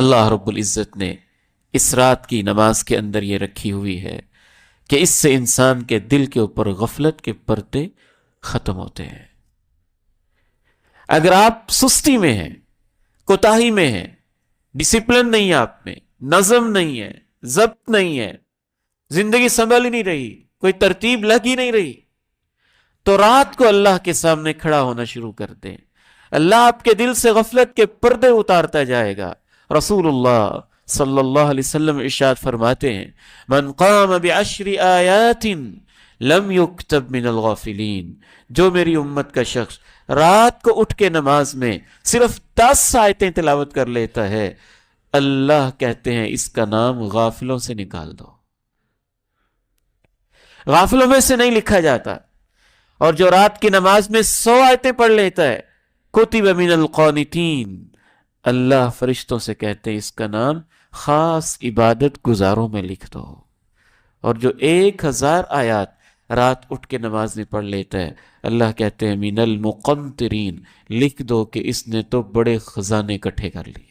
اللہ رب العزت نے اس رات کی نماز کے اندر یہ رکھی ہوئی ہے کہ اس سے انسان کے دل کے اوپر غفلت کے پردے ختم ہوتے ہیں۔ اگر آپ سستی میں ہیں، کوتاہی میں ہیں، ڈسپلن نہیں ہے، آپ میں نظم نہیں ہے، ضبط نہیں ہے، زندگی سنبھل ہی نہیں رہی، کوئی ترتیب لگ ہی نہیں رہی، تو رات کو اللہ کے سامنے کھڑا ہونا شروع کر دیں۔ اللہ آپ کے دل سے غفلت کے پردے اتارتا جائے گا۔ رسول اللہ صلی اللہ علیہ وسلم ارشاد فرماتے ہیں، من قام بعشر آیات لم یکتب من الغافلین، جو میری امت کا شخص رات کو اٹھ کے نماز میں صرف 10 آیتیں تلاوت کر لیتا ہے، اللہ کہتے ہیں اس کا نام غافلوں سے نکال دو، غافلوں میں سے نہیں لکھا جاتا۔ اور جو رات کی نماز میں 100 آیتیں پڑھ لیتا ہے، کتب من القانتین، اللہ فرشتوں سے کہتے ہیں اس کا نام خاص عبادت گزاروں میں لکھ دو۔ اور جو 1000 آیات رات اٹھ کے نماز میں پڑھ لیتا ہے، اللہ کہتے ہیں من المقنطرین، لکھ دو کہ اس نے تو بڑے خزانے اکٹھے کر لیے۔